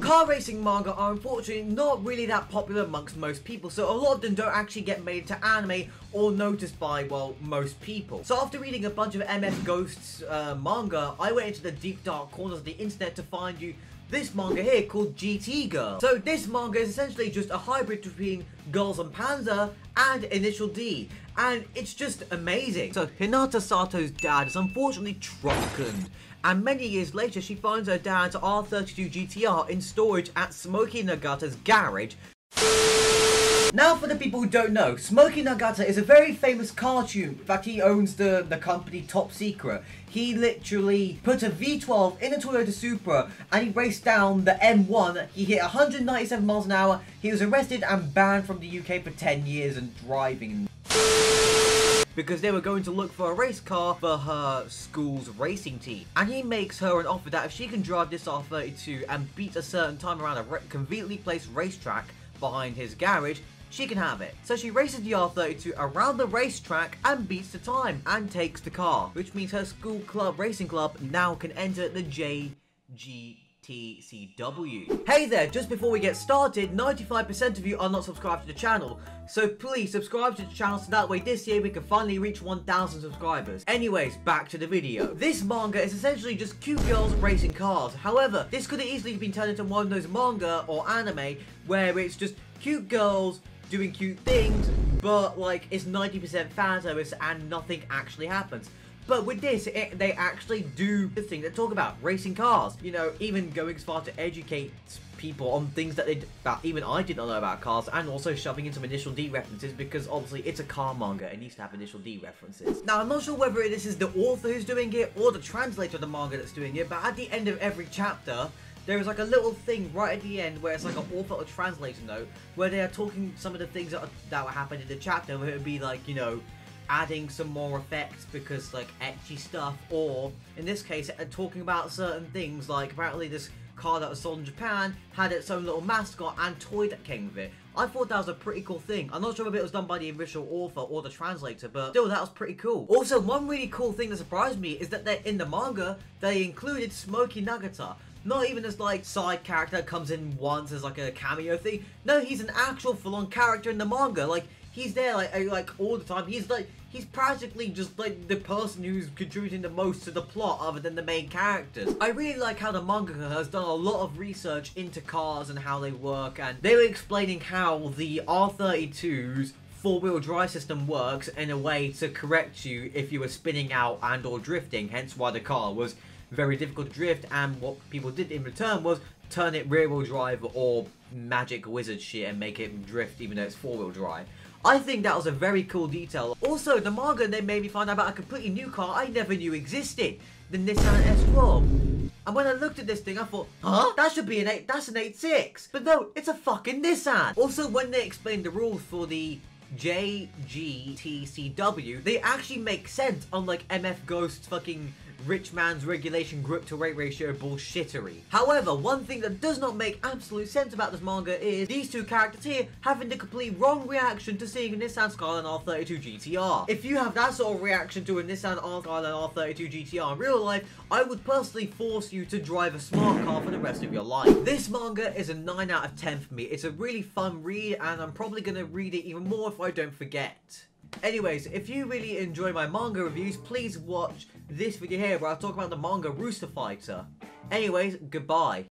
Car racing manga are unfortunately not really that popular amongst most people, so a lot of them don't actually get made into anime or noticed by, well, most people. So after reading a bunch of MF Ghosts manga, I went into the deep dark corners of the internet to find you this manga here called GT Girl. So this manga is essentially just a hybrid between Girls on Panzer and Initial D, and it's just amazing. So Hinata Sato's dad is unfortunately drunken, and many years later she finds her dad's R32 GTR in storage at Smokey Nagata's garage. Now for the people who don't know, Smokey Nagata is a very famous cartoon. In fact, he owns the company Top Secret. He literally put a V12 in a Toyota Supra and he raced down the M1. He hit 197 miles an hour. He was arrested and banned from the UK for 10 years and driving. Because they were going to look for a race car for her school's racing team. And he makes her an offer that if she can drive this R32 and beat a certain time around a conveniently placed racetrack behind his garage, she can have it. So she races the R32 around the racetrack and beats the time and takes the car, which means her school club racing club now can enter the JGTC-W. Hey there, just before we get started, 95% of you are not subscribed to the channel, so please subscribe to the channel so that way this year we can finally reach 1,000 subscribers. Anyways, back to the video. This manga is essentially just cute girls racing cars. However, this could have easily been turned into one of those manga or anime where it's just cute girls doing cute things, but like it's 90% fan service and nothing actually happens. But with this, they actually do the thing that talk about racing cars. You know, even going as far to educate people on things that even I did not know about cars, and also shoving in some Initial D references because obviously it's a car manga. It needs to have Initial D references. Now, I'm not sure whether this is the author who's doing it or the translator of the manga that's doing it, but at the end of every chapter, there is like a little thing right at the end where it's like an author or translator note where they are talking some of the things that will happen in the chapter, where it would be like, you know, adding some more effects because like ecchi stuff, or in this case talking about certain things like apparently this car that was sold in Japan had its own little mascot and toy that came with it. I thought that was a pretty cool thing. I'm not sure if it was done by the original author or the translator, but still, that was pretty cool. Also, one really cool thing that surprised me is that in the manga they included Smokey Nagata. Not even as like side character that comes in once as like a cameo thing. No, he's an actual full-on character in the manga. Like he's there like all the time. He's practically just like the person who's contributing the most to the plot other than the main characters. I really like how the mangaka has done a lot of research into cars and how they work, and they were explaining how the R32's four-wheel drive system works in a way to correct you if you were spinning out and or drifting, hence why the car was very difficult to drift, and what people did in return was turn it rear-wheel drive or magic wizard shit and make it drift even though it's four-wheel drive. I think that was a very cool detail. Also, the manga then made me find out about a completely new car I never knew existed, the Nissan S12. And when I looked at this thing, I thought, huh? That should be that's an 8.6. But no, it's a fucking Nissan. Also, when they explained the rules for the JGTC-W, they actually make sense, unlike MF Ghost's fucking rich man's regulation grip to weight ratio bullshittery. However, one thing that does not make absolute sense about this manga is these two characters here having the complete wrong reaction to seeing a Nissan Skyline R32 GTR. If you have that sort of reaction to a Nissan Skyline R32 GTR in real life, I would personally force you to drive a smart car for the rest of your life. This manga is a 9 out of 10 for me. It's a really fun read, and I'm probably going to read it even more if I don't forget. Anyways, if you really enjoy my manga reviews, please watch this video here where I talk about the manga Rooster Fighter. Anyways, goodbye.